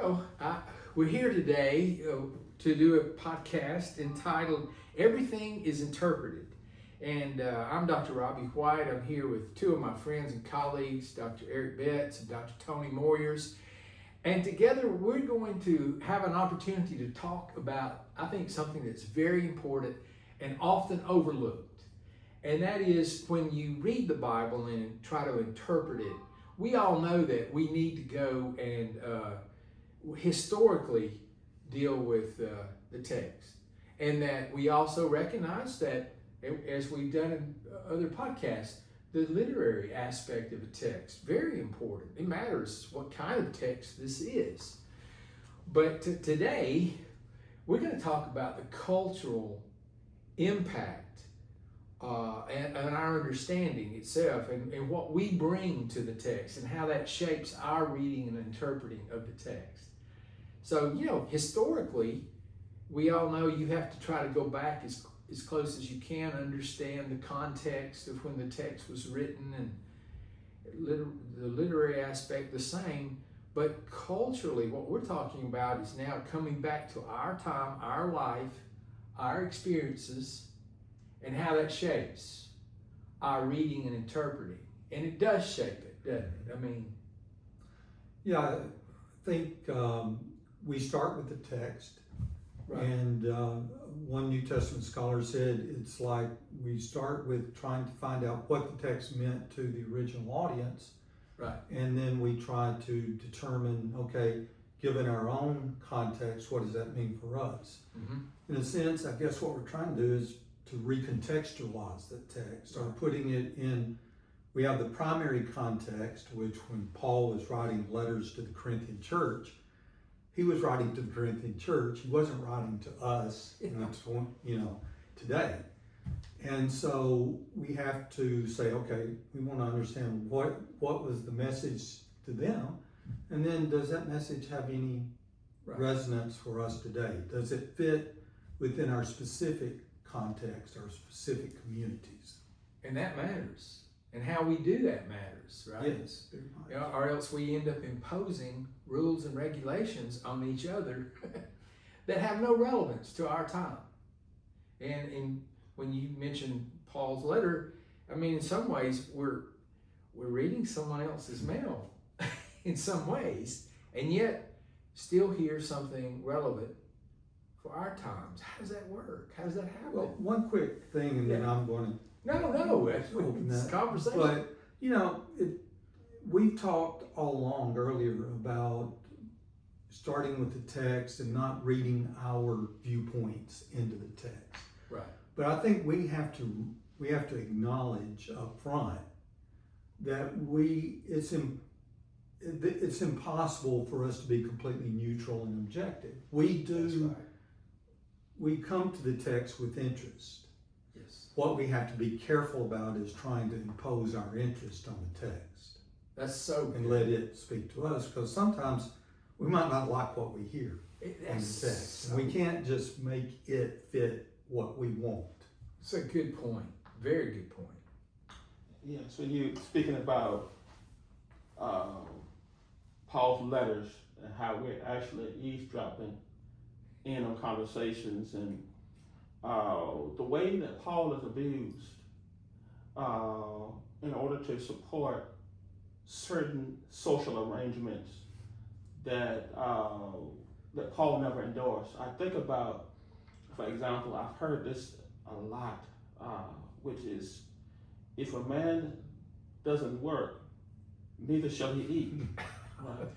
Well, we're here today to do a podcast entitled Everything is Interpreted. And I'm Dr. Robbie White. I'm here with two of my friends and colleagues, Dr. Eric Betts and Dr. Tony Moyers. And together we're going to have an opportunity to talk about, I think, something that's very important and often overlooked. And that is when you read the Bible and try to interpret it, we all know that we need to go and historically deal with the text. And that we also recognize that, as we've done in other podcasts, the literary aspect of a text, very important. It matters what kind of text this is. But today, we're going to talk about the cultural impact and our understanding itself and what we bring to the text and how that shapes our reading and interpreting of the text. So, historically, we all know you have to try to go back as close as you can, understand the context of when the text was written, and the literary aspect the same. But culturally, what we're talking about is now coming back to our time, our life, our experiences, and how that shapes our reading and interpreting. And it does shape it, doesn't it? Yeah, I think we start with the text. Right. And one New Testament scholar said it's like we start with trying to find out what the text meant to the original audience. Right. And then we try to determine, okay, given our own context, what does that mean for us? Mm-hmm. In a sense, I guess what we're trying to do is to recontextualize the text, or putting it in. We have the primary context, which when Paul was writing letters to the Corinthian church, he was writing to the Corinthian church. He wasn't writing to us, today. And so we have to say, okay, we want to understand what was the message to them, and then does that message have any resonance for us today? Does it fit within our specific context, our specific communities? And that matters. And how we do that matters, right? Yes. Or else we end up imposing rules and regulations on each other that have no relevance to our time. And when you mention Paul's letter, in some ways we're reading someone else's mail in some ways, and yet still hear something relevant for our times. How does that work? How does that happen? Well, one quick thing, and then I'm going to No, it's conversation. But, we've talked all along earlier about starting with the text and not reading our viewpoints into the text. Right. But I think we have to acknowledge up front that it's impossible for us to be completely neutral and objective. We come to the text with interest. What we have to be careful about is trying to impose our interest on the text. That's so good. And let it speak to us, because sometimes we might not like what we hear in the text. So we can't just make it fit what we want. It's a good point. Very good point. Yeah, so you speaking about Paul's letters and how we're actually eavesdropping in on conversations, and the way that Paul is abused in order to support certain social arrangements that Paul never endorsed. I think about, for example, I've heard this a lot, which is, if a man doesn't work, neither shall he eat. Right?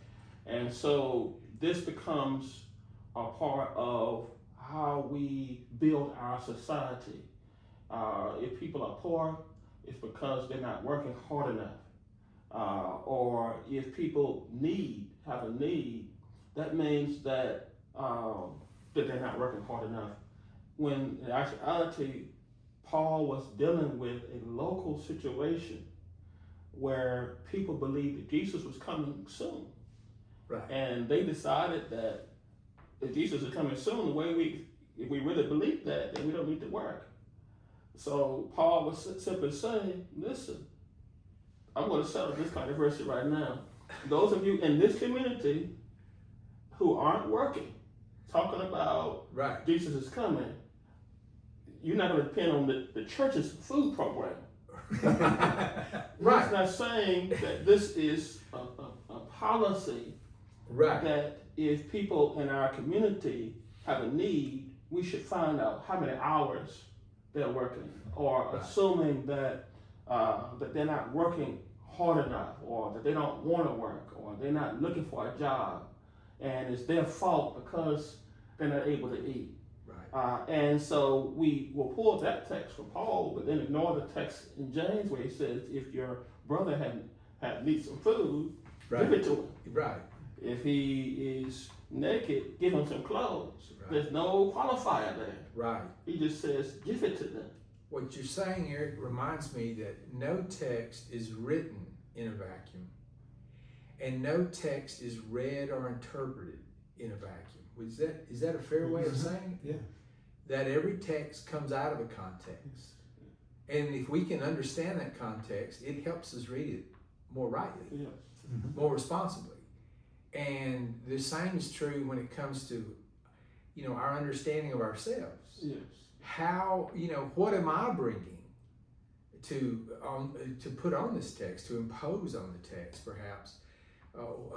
And so this becomes a part of how we build our society. If people are poor, it's because they're not working hard enough. Or if people have a need, that means that they're not working hard enough. When in actuality, Paul was dealing with a local situation where people believed that Jesus was coming soon. Right. And they decided that if Jesus is coming soon, if we really believe that, then we don't need to work. So Paul was simply saying, listen, I'm going to settle this controversy right now. Those of you in this community who aren't working, talking about Right. Jesus is coming, you're not going to depend on the church's food program. Right. He's not saying that this is a policy Right. that if people in our community have a need, we should find out how many hours they're working, or Right. assuming that that they're not working hard enough, or that they don't want to work, or they're not looking for a job, and it's their fault because they're not able to eat. Right. And so we will pull that text from Paul, but then ignore the text in James where he says, if your brother needs some food, Right. give it to him. Right. If he is naked, give him some clothes. Right. There's no qualifier there. Right. He just says, give it to them. What you're saying, Eric, reminds me that no text is written in a vacuum, and no text is read or interpreted in a vacuum. Is that a fair way of saying it? Yeah. That every text comes out of a context, and if we can understand that context, it helps us read it more rightly, Yes. more responsibly. And the same is true when it comes to, our understanding of ourselves. Yes. How, what am I bringing to put on this text, to impose on the text, perhaps?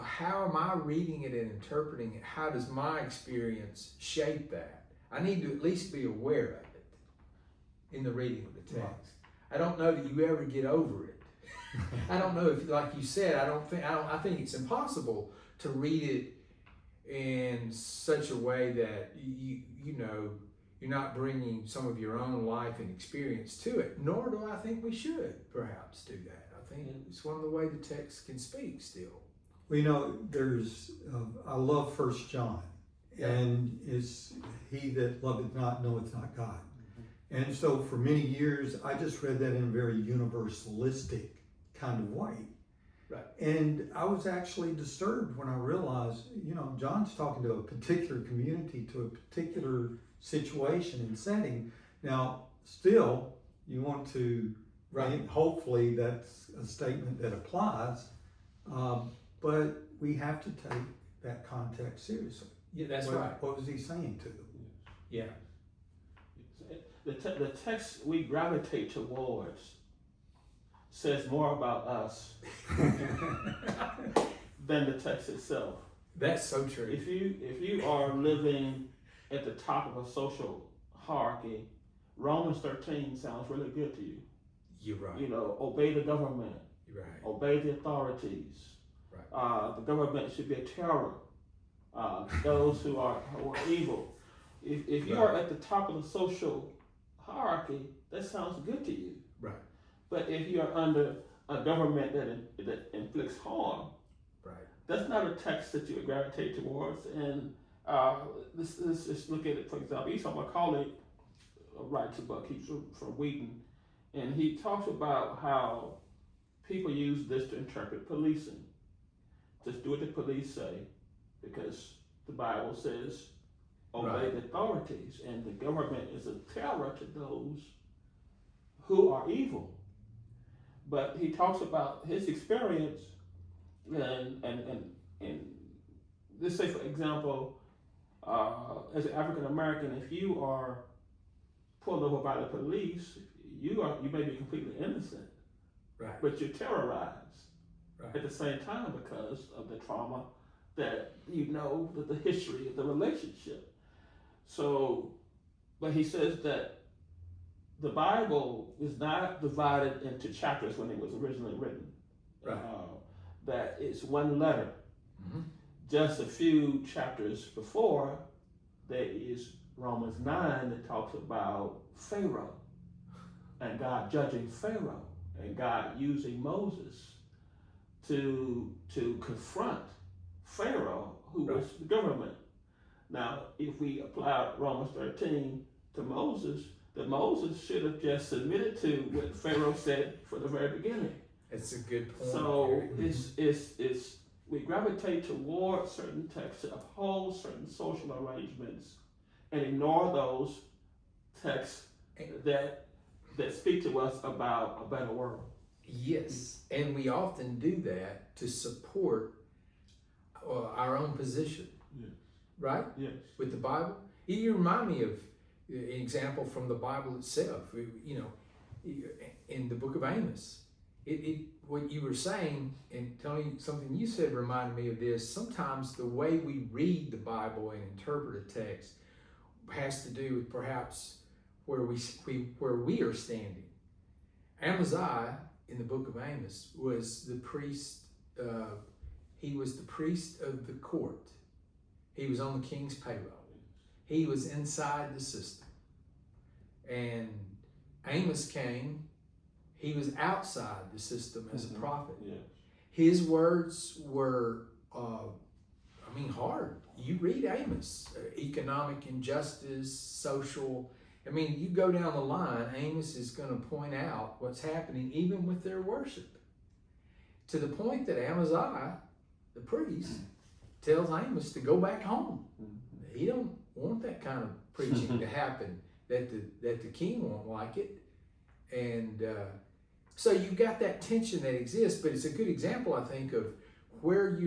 How am I reading it and interpreting it? How does my experience shape that? I need to at least be aware of it in the reading of the text. Right. I don't know that you ever get over it. I don't know if, like you said, I think it's impossible to read it in such a way that you're not bringing some of your own life and experience to it, nor do I think we should perhaps do that. I think it's one of the ways the text can speak still. Well, there's, I love 1 John, Yeah. and it's he that loveth not knoweth not God. And so for many years, I just read that in a very universalistic kind of way. Right. And I was actually disturbed when I realized, John's talking to a particular community, to a particular situation and setting. Now, still, you want to, Right. hopefully that's a statement that applies, but we have to take that context seriously. Yeah, that's What- right. What was he saying to them? Yeah. The text we gravitate towards says more about us than the text itself. That's so true. If you are living at the top of a social hierarchy, Romans 13 sounds really good to you. You're right. Obey the government, You're right. obey the authorities. Right. The government should be a terror. Those who are evil. If you are at the top of the social hierarchy, that sounds good to you. Right. But if you are under a government that inflicts harm, Right. that's not a text that you would gravitate towards. And let's just look at it. For example, Esau McCauley writes a book. He's from Wheaton, and he talks about how people use this to interpret policing. Just do what the police say, because the Bible says obey Right. the authorities, and the government is a terror to those who are evil. But he talks about his experience, and let's say, for example, as an African American, if you are pulled over by the police, you may be completely innocent, Right. but you're terrorized Right. at the same time because of the trauma that the history of the relationship. So, but he says that the Bible is not divided into chapters when it was originally written. Right. That it's one letter. Mm-hmm. Just a few chapters before, there is Romans 9 that talks about Pharaoh and God judging Pharaoh and God using Moses to confront Pharaoh, who was the government. Now, if we apply Romans 13 to Moses, then Moses should have just submitted to what Pharaoh said from the very beginning. It's a good point. So Eric. it's we gravitate towards certain texts to uphold certain social arrangements and ignore those texts that speak to us about a better world. Yes, and we often do that to support our own position. Yes. right? Yes. With the Bible. You remind me of an example from the Bible itself. You know, in the book of Amos, what you were saying and telling something you said reminded me of this. Sometimes the way we read the Bible and interpret a text has to do with perhaps where we are standing. Amaziah in the book of Amos was the priest. He was the priest of the court. He was on the king's payroll. He was inside the system. And Amos came. He was outside the system as a prophet. Yes. His words were, hard. You read Amos, economic injustice, social. You go down the line, Amos is going to point out what's happening even with their worship. To the point that Amaziah, the priest, tells Amos to go back home. He don't want that kind of preaching to happen, that the king won't like it. And so you've got that tension that exists, but it's a good example, I think, of where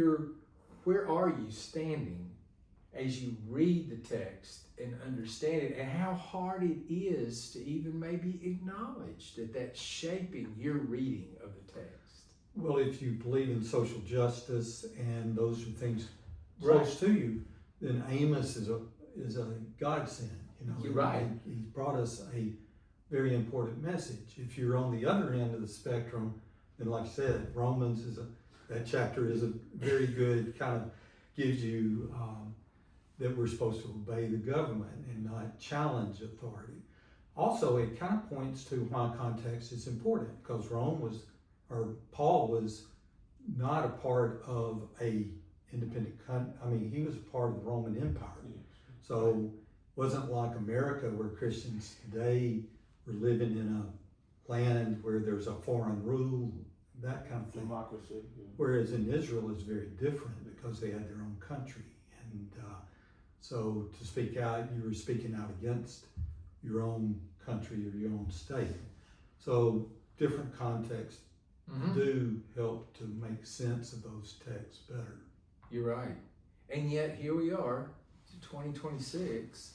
are you standing as you read the text and understand it, and how hard it is to even maybe acknowledge that that's shaping your reading of the text. Well, if you believe in social justice and those are things close to you, then Amos is a godsend. You're right. He brought us a very important message. If you're on the other end of the spectrum, then like I said, Romans that chapter is a very good kind of gives you that we're supposed to obey the government and not challenge authority. Also, it kind of points to why context is important, because Paul was not a part of a independent country. He was a part of the Roman Empire. So it wasn't like America, where Christians today were living in a land where there's a foreign rule, that kind of thing. Democracy. Yeah. Whereas in Israel it's very different because they had their own country. And so to speak out, you were speaking out against your own country or your own state. So different contexts do help to make sense of those texts better. You're right. And yet here we are, 2026,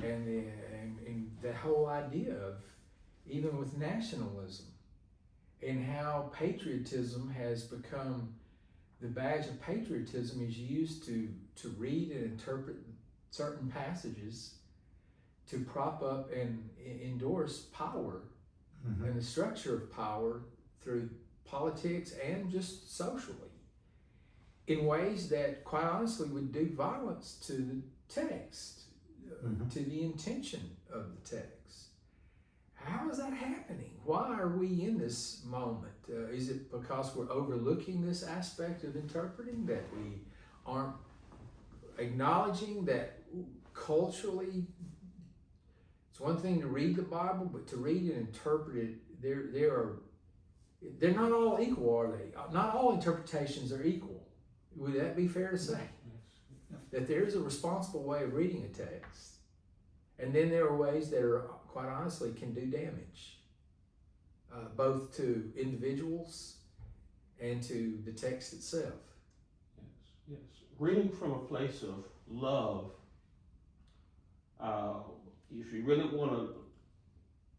and the whole idea of, even with nationalism, and how patriotism has become, the badge of patriotism is used to read and interpret certain passages to prop up and endorse power and the structure of power through politics and just socially, in ways that quite honestly would do violence to the text, to the intention of the text. How is that happening? Why are we in this moment? Is it because we're overlooking this aspect of interpreting, that we aren't acknowledging that culturally, it's one thing to read the Bible, but to read and interpret it, they're not all equal, are they? Not all interpretations are equal. Would that be fair to say? That there is a responsible way of reading a text, and then there are ways that are, quite honestly, can do damage, both to individuals and to the text itself. Yes. Reading from a place of love, if you really want to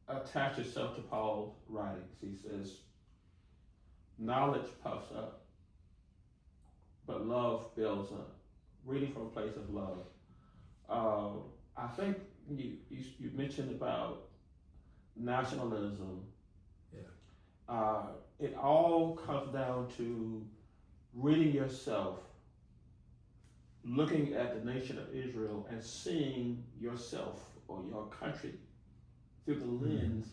attach yourself to Paul's writings, he says, knowledge puffs up, but love builds up. Reading from a place of love. I think you mentioned about nationalism. Yeah. It all comes down to reading yourself, looking at the nation of Israel, and seeing yourself or your country through the lens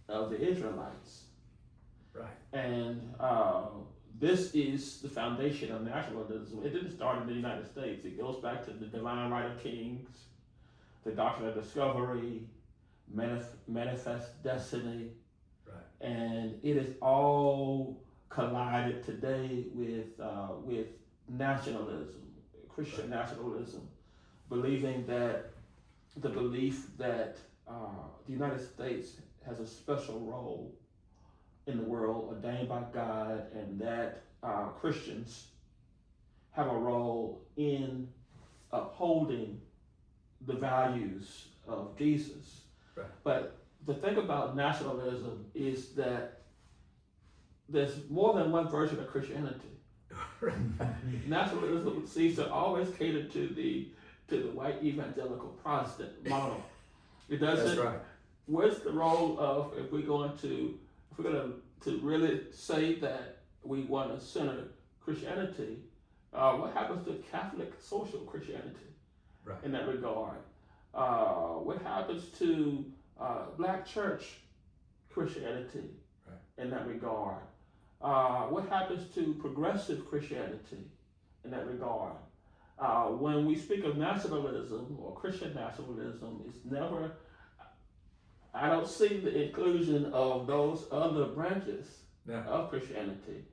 of the Israelites. Right. And this is the foundation of nationalism. It didn't start in the United States. It goes back to the divine right of kings, the doctrine of discovery, manifest destiny. Right. And it is all collided today with nationalism, Christian nationalism, believing that the belief that the United States has a special role in the world ordained by God, and that Christians have a role in upholding upholding the values of Jesus. Right. But the thing about nationalism is that there's more than one version of Christianity. Nationalism seems to always cater to the white evangelical Protestant model. It doesn't. That's right. What's the role of if we're going to really say that we want to center Christianity? What happens to Catholic social Christianity in that regard? What happens to Black church Christianity in that regard? What happens to progressive Christianity in that regard? When we speak of nationalism or Christian nationalism, it's never, I don't see the inclusion of those other branches of Christianity.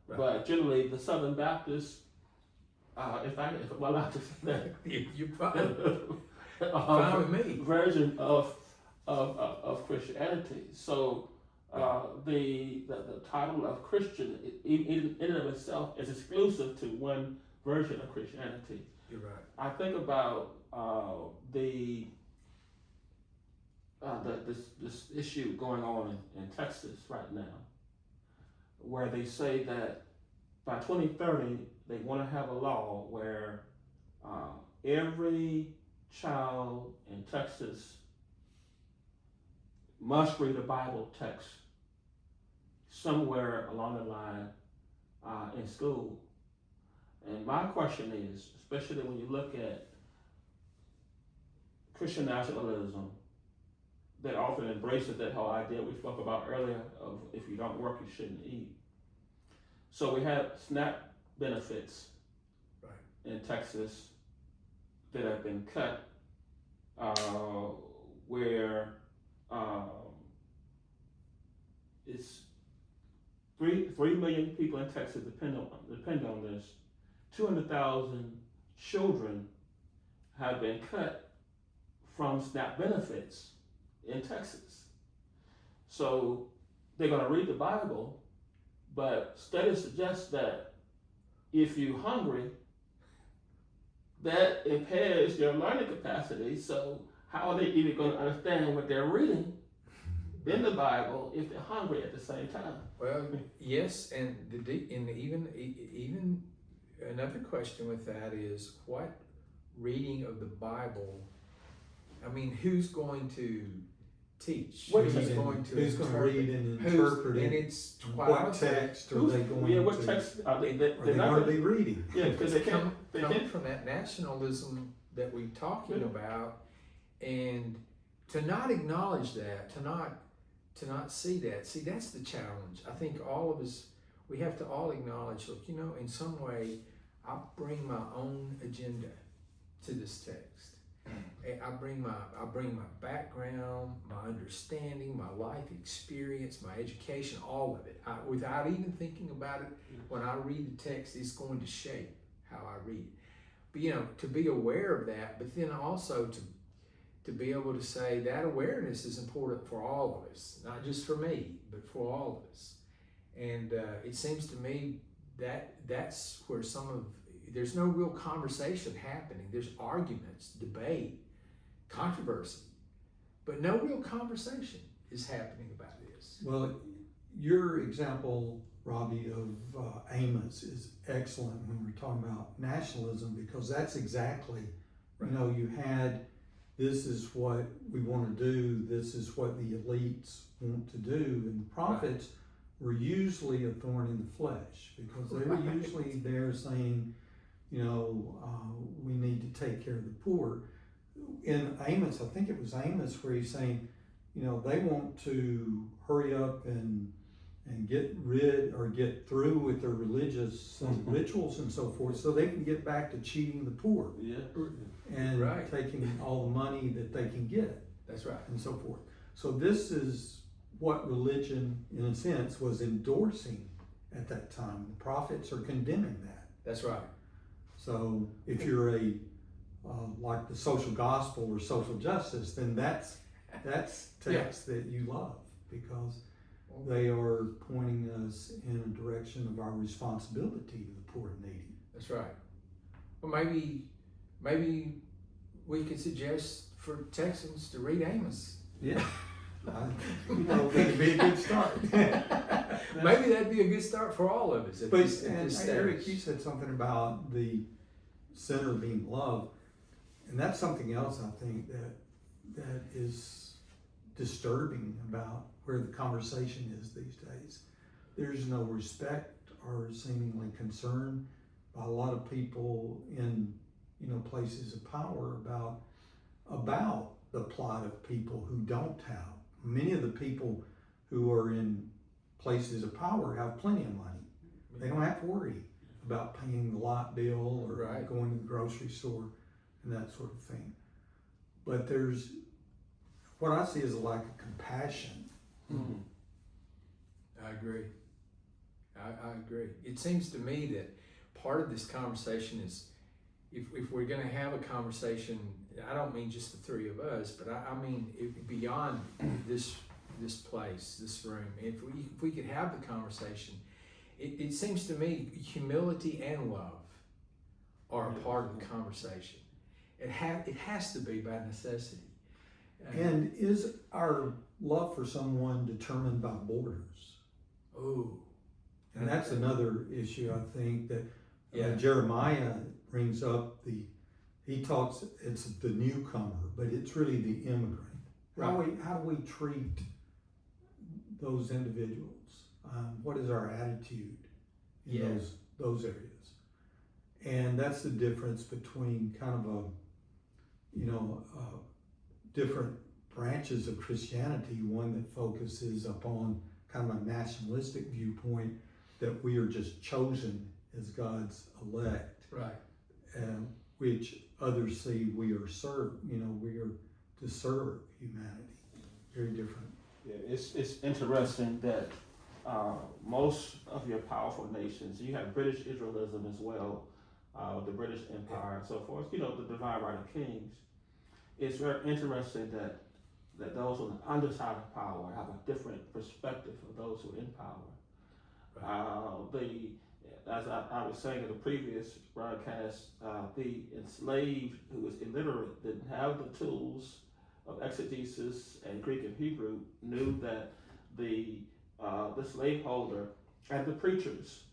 Right. But generally, the Southern Baptists, if I'm allowed to say that, You're fine. Fine with me. version of Christianity. So the title of Christian in and of itself is exclusive to one version of Christianity. You're right. I think about this issue going on in Texas right now, where they say that by 2030 they want to have a law where every child in Texas must read a Bible text somewhere along the line in school. And my question is, especially when you look at Christian nationalism, that often embraces that whole idea we spoke about earlier of if you don't work, you shouldn't eat. So we have SNAP benefits in Texas that have been cut, where it's 3 million people in Texas depend on this. 200,000 children have been cut from SNAP benefits in Texas. So they're going to read the Bible, but studies suggest that if you're hungry, that impairs your learning capacity. So how are they even going to understand what they're reading in the Bible if they're hungry at the same time? Well, yes, and even another question with that is what reading of the Bible. I mean, who's going to teach? Who's going to read and interpret it? And it's what text are they going to? What text are they going to be reading? Yeah, because they come can't. from that nationalism that we're talking about, and to not acknowledge that, to not see that. See, that's the challenge. I think all of us, we have to all acknowledge, look, in some way, I bring my own agenda to this text. I bring my background, my understanding, my life experience, my education, all of it. Without even thinking about it, when I read the text, it's going to shape how I read. But to be aware of that, but then also to be able to say that awareness is important for all of us, not just for me, but for all of us. And it seems to me that that's where there's no real conversation happening. There's arguments, debate, controversy, but no real conversation is happening about this. Well, your example, Robbie, of Amos is excellent when we're talking about nationalism, because that's exactly, you had, this is what we want to do, this is what the elites want to do, and the prophets were usually a thorn in the flesh, because they were usually there saying, we need to take care of the poor. In Amos, I think it was Amos, where he's saying, they want to hurry up and get rid or get through with their religious rituals and so forth, so they can get back to cheating the poor. Yeah. And taking all the money that they can get. That's right. And so forth. So this is what religion, in a sense, was endorsing at that time. The prophets are condemning that. That's right. So if you're like the social gospel or social justice, then that's text that you love, because they are pointing us in a direction of our responsibility to the poor and needy. That's right. Well, maybe maybe we could suggest for Texans to read Amos. Yeah. That'd be a good start. Maybe that'd be a good start for all of us. But this stage. Eric, you said something about the center being love, and that's something else I think that is disturbing about where the conversation is these days. There's no respect or seemingly concern by a lot of people in places of power about the plight of people who don't have. Many of the people who are in places of power have plenty of money. They don't have to worry about paying the light bill or Right. going to the grocery store and that sort of thing. But what I see is a lack of compassion. Mm-hmm. I agree. I agree. It seems to me that part of this conversation is, if we're going to have a conversation, I don't mean just the three of us, but I mean beyond this place, this room. If we could have the conversation, it seems to me humility and love are a part of the conversation. It has to be by necessity. And is our love for someone determined by borders? Oh, And that's another issue, I think, that yeah. Jeremiah brings up. It's the newcomer, but it's really the immigrant. Right. How do we treat those individuals? What is our attitude in Yeah. those areas? And that's the difference between kind of different branches of Christianity. One that focuses upon kind of a nationalistic viewpoint, that we are just chosen as God's elect, Right. which others see we are we are to serve humanity. Very different. Yeah, it's interesting that most of your powerful nations, you have British Israelism as well, the British Empire and so forth, the divine right of kings. It's very interesting that those on the underside of power have a different perspective of those who are in power. As I was saying in the previous broadcast, the enslaved who was illiterate didn't have the tools of exegesis and Greek and Hebrew, knew that the slaveholder and the preachers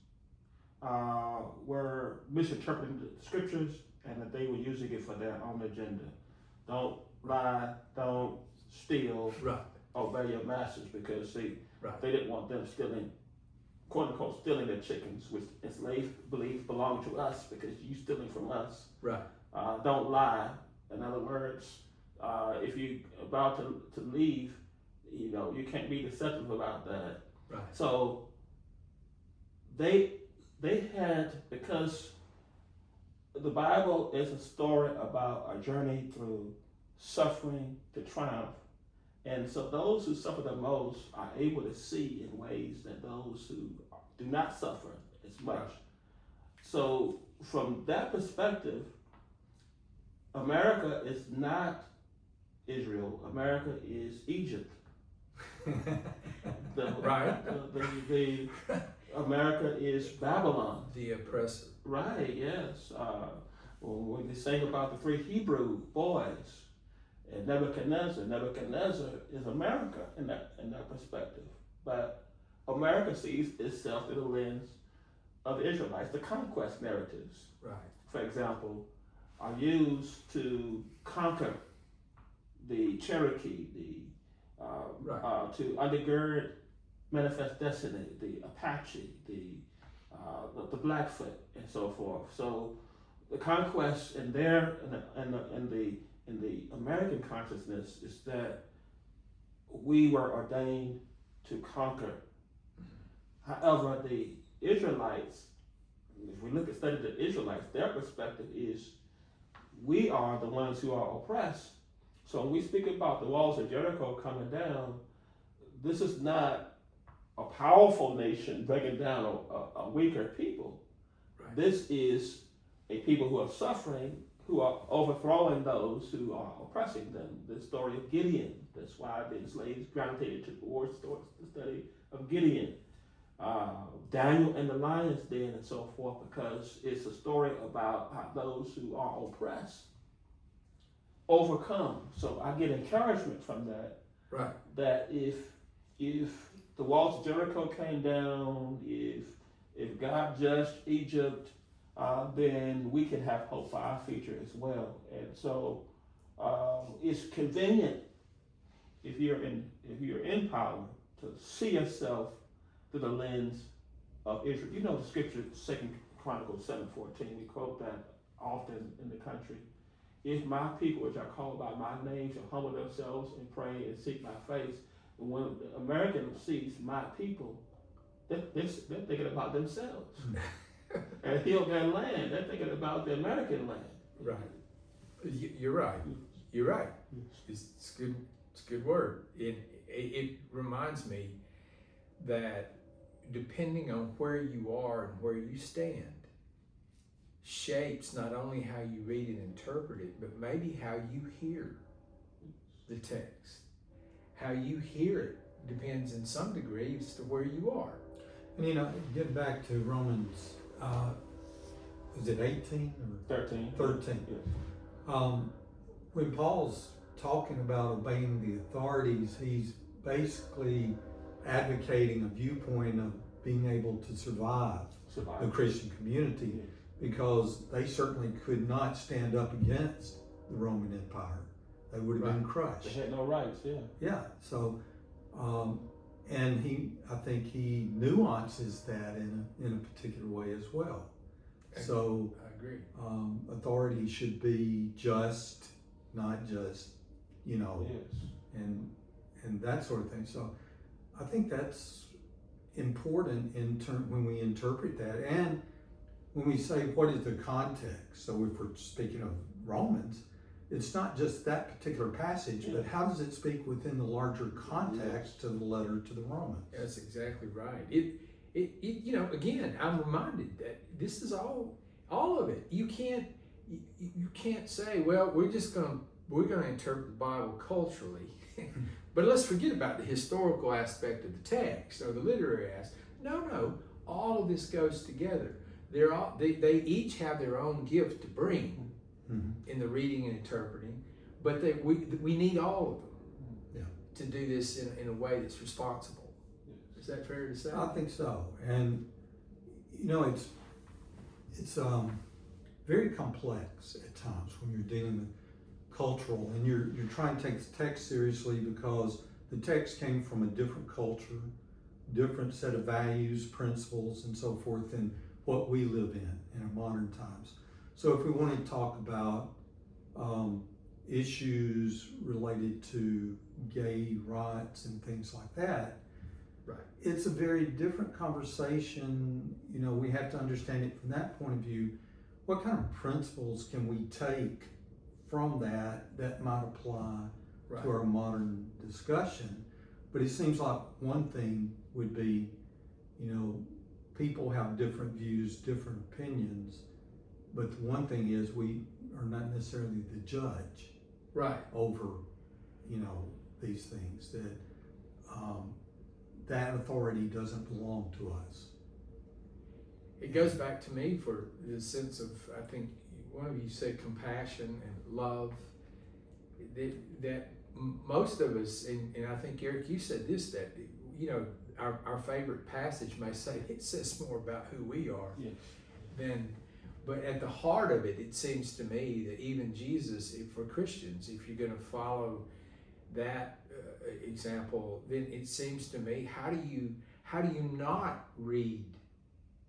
were misinterpreting the scriptures, and that they were using it for their own agenda. Don't lie, don't steal, Right. obey your masters, because they Right. didn't want them stealing, quote unquote, stealing their chickens, which enslaved believe belong to us because you stealing from us. Right. Don't lie. In other words, if you about to leave, you can't be deceptive about that. Right. So they had, because the Bible is a story about a journey through suffering to triumph. And so those who suffer the most are able to see in ways that those who do not suffer as much. Right. So from that perspective, America is not Israel. America is Egypt. Right. The America is Babylon. The oppressor. Right, yes. When they sing about the three Hebrew boys and Nebuchadnezzar is America in that perspective. But America sees itself through the lens of the Israelites. The conquest narratives, Right. for example, are used to conquer the Cherokee, to undergird Manifest Destiny, the Apache, the Blackfoot, and so forth. So the conquest in the American consciousness is that we were ordained to conquer. However, the Israelites, if we study the Israelites, their perspective is we are the ones who are oppressed. So when we speak about the walls of Jericho coming down, this is not a powerful nation bringing down a weaker people. Right. This is a people who are suffering, who are overthrowing those who are oppressing them. The story of Gideon. That's why the enslaved gravitated towards the study of Gideon. Daniel and the lion's den and so forth, because it's a story about how those who are oppressed overcome. So I get encouragement from that. Right. That if the walls of Jericho came down, if God judged Egypt, then we can have hope for our future as well. And so it's convenient if you're in power to see yourself through the lens of Israel. You know the scripture, 2 Chronicles 7:14. We quote that often in the country. If my people, which are called by my name, shall humble themselves and pray and seek my face. And when the American sees my people, they're thinking about themselves. And heal their land, they're thinking about the American land. Right. You're right. You're right. It's good. It's a good word. It reminds me that depending on where you are and where you stand, shapes not only how you read and interpret it, but maybe how you hear the text. How you hear it depends in some degree as to where you are. And get back to Romans, is it 18 or 13? 13. Yes. When Paul's talking about obeying the authorities, he's basically advocating a viewpoint of being able to survive the Christian community, Yes. because they certainly could not stand up against the Roman Empire. They would have been crushed. They had no rights, yeah. Yeah, so, and I think he nuances that in a particular way as well. So, I agree. Authority should be just, not just, Yes. and that sort of thing. So, I think that's important when we interpret that, and when we say what is the context. So, if we're speaking of Romans, it's not just that particular passage, but how does it speak within the larger context to the letter to the Romans? That's exactly right. Again, I'm reminded that this is all of it. You can't say, well, we're going to interpret the Bible culturally, but let's forget about the historical aspect of the text or the literary aspect. No, all of this goes together. They each have their own gift to bring in the reading and interpreting, but we need all of them to do this in a way that's responsible. Is that fair to say? I think so. And it's very complex at times when you're dealing with cultural, and you're trying to take the text seriously, because the text came from a different culture, different set of values, principles, and so forth than what we live in our modern times. So if we want to talk about issues related to gay rights and things like that, right, it's a very different conversation. We have to understand it from that point of view. What kind of principles can we take from that might apply to our modern discussion? But it seems like one thing would be, people have different views, different opinions, but the one thing is we are not necessarily the judge over, these things, that authority doesn't belong to us. It goes back to me for the sense of, I think one of you said compassion and love, that most of us, and I think Eric, you said this, that our favorite passage may say it says more about who we are than, but at the heart of it, it seems to me that even Jesus, for Christians, if you're going to follow that example, then it seems to me, how do you not read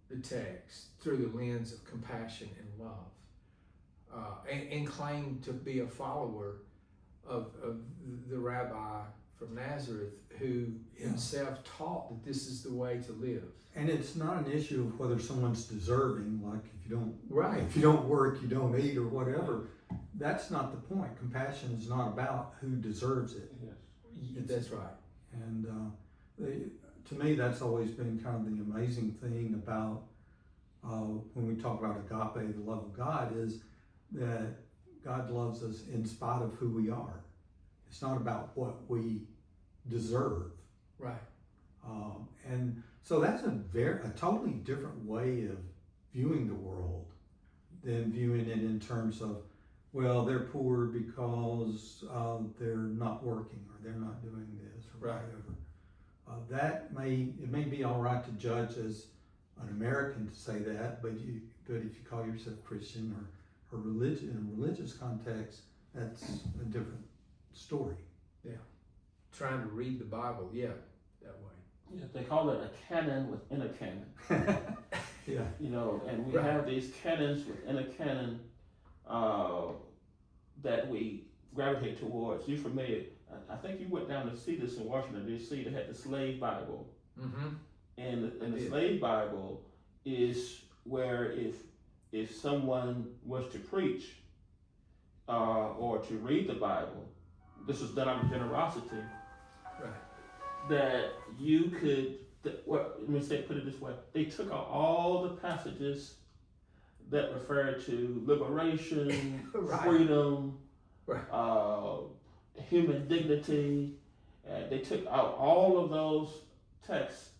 the text through the lens of compassion and love, and claim to be a follower of the rabbi from Nazareth who himself taught that this is the way to live? And it's not an issue of whether someone's deserving, like if you don't work, you don't eat or whatever. That's not the point. Compassion is not about who deserves it. Yes, that's right. And to me, that's always been kind of the amazing thing about when we talk about agape, the love of God, is that God loves us in spite of who we are. It's not about what we deserve. Right. And so that's a totally different way of viewing the world than viewing it in terms of, well, they're poor because they're not working or they're not doing this or Right. whatever. It may be all right to judge as an American to say that, but if you call yourself Christian or religion in a religious context, that's a different story. Trying to read the Bible, that way. Yeah, they call it a canon within a canon. Yeah. You know, and we Right. have these canons within a canon that we gravitate towards. You're familiar? I think you went down to see this in Washington D.C. They had the Slave Bible, Mm-hmm. and the did. Slave Bible is where if someone was to preach or to read the Bible, this was done out of generosity. Right. That you could, let me put it this way, they took out all the passages that refer to liberation, Right. freedom, Right. human dignity. They took out all of those texts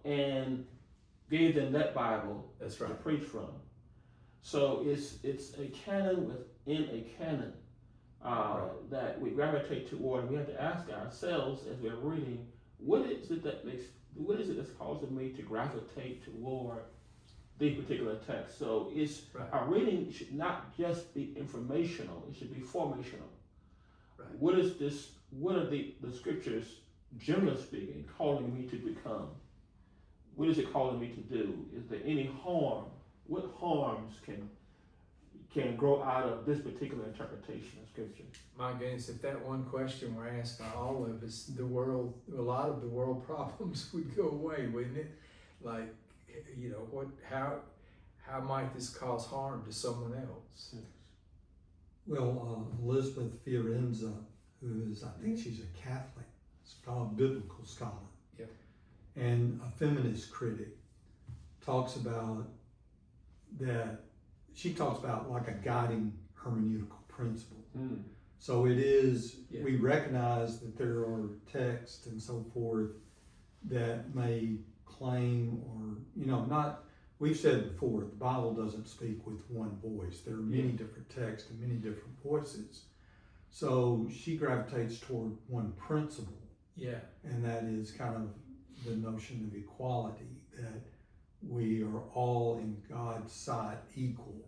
and gave them that Bible That's to right. preach from. So it's a canon within a canon. That we gravitate toward, and we have to ask ourselves as we're reading, what is it that's causing me to gravitate toward these particular texts? So Right. our reading should not just be informational; it should be formational. Right. What are the scriptures, generally speaking, calling me to become? What is it calling me to do? Is there any harm? What harms can grow out of this particular interpretation of scripture? My goodness, if that one question were asked by all of us, a lot of the world problems would go away, wouldn't it? Like, how might this cause harm to someone else? Well, Elizabeth Fiorenza, I think she's a Catholic biblical scholar, Yep. and a feminist critic, talks about that. She talks about like a guiding hermeneutical principle. So it is, Yeah. we recognize that there are texts and so forth that may claim we've said before, the Bible doesn't speak with one voice. There are many different texts and many different voices. So she gravitates toward one principle, Yeah. and that is kind of the notion of equality, that we are all in God's sight equal,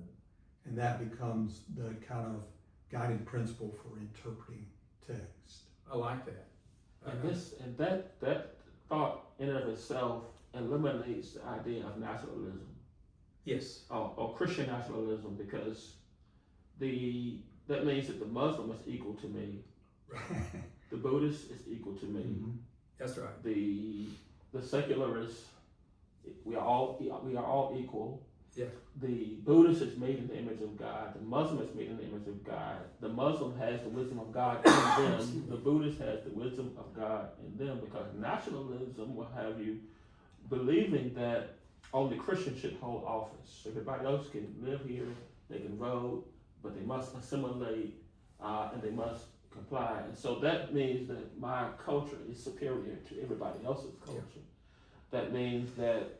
and that becomes the kind of guiding principle for interpreting text. I like that. And that thought in and of itself eliminates the idea of nationalism Yes. or Christian nationalism, because that means that the Muslim is equal to me, the Buddhist is equal to me, That's right. the secularist, we are all equal. Yeah. The Buddhist is made in the image of God. The Muslim is made in the image of God. The Muslim has the wisdom of God in them. The Buddhist has the wisdom of God in them, because nationalism will have you believing that only Christians should hold office. Everybody else can live here, they can vote, but they must assimilate and they must comply. And so that means that my culture is superior to everybody else's culture. That means that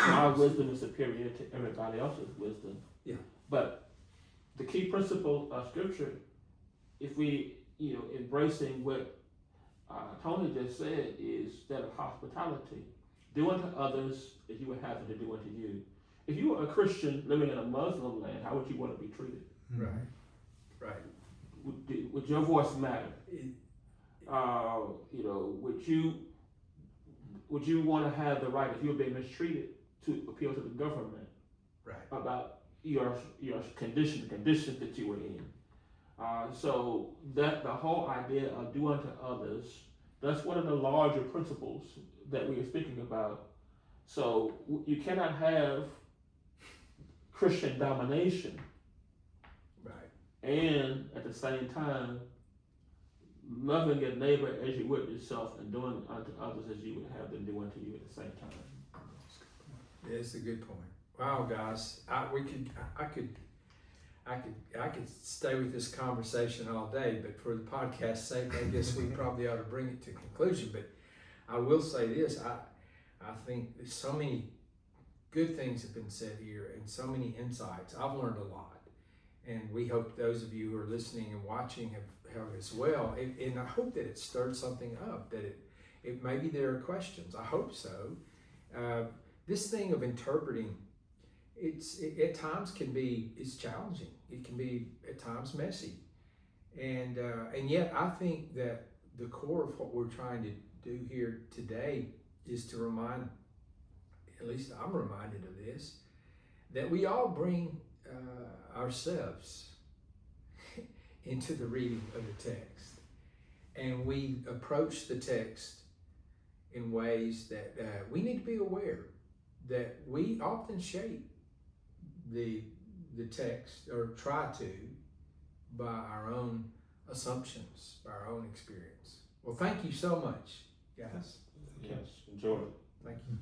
my wisdom is superior to everybody else's wisdom. Yeah. But the key principle of scripture, if we, embracing what Tony just said, is that of hospitality. Do unto others as you would have them to do unto you. If you were a Christian living in a Muslim land, how would you want to be treated? Right. Right. Would your voice matter? It- Would you want to have the right, if you were being mistreated, to appeal to the government Right. about your condition, the conditions that you were in? So that the whole idea of do unto others, that's one of the larger principles that we are speaking about. So you cannot have Christian domination Right. and at the same time loving your neighbor as you would yourself, and doing unto others as you would have them do unto you at the same time. Yeah, it's a good point. Wow, guys, I could stay with this conversation all day, but for the podcast's sake, I guess we probably ought to bring it to conclusion. But I will say this, I think so many good things have been said here and so many insights. I've learned a lot. And we hope those of you who are listening and watching have as well. And I hope that it stirred something up, that it maybe there are questions. I hope so. This thing of interpreting, it at times it's challenging. It can be at times messy. And yet I think that the core of what we're trying to do here today is to remind, at least I'm reminded of this, that we all bring ourselves into the reading of the text, and we approach the text in ways that we need to be aware that we often shape the text, or try to, by our own assumptions, by our own experience. Well, thank you so much, guys. Yes, enjoy. Thank you.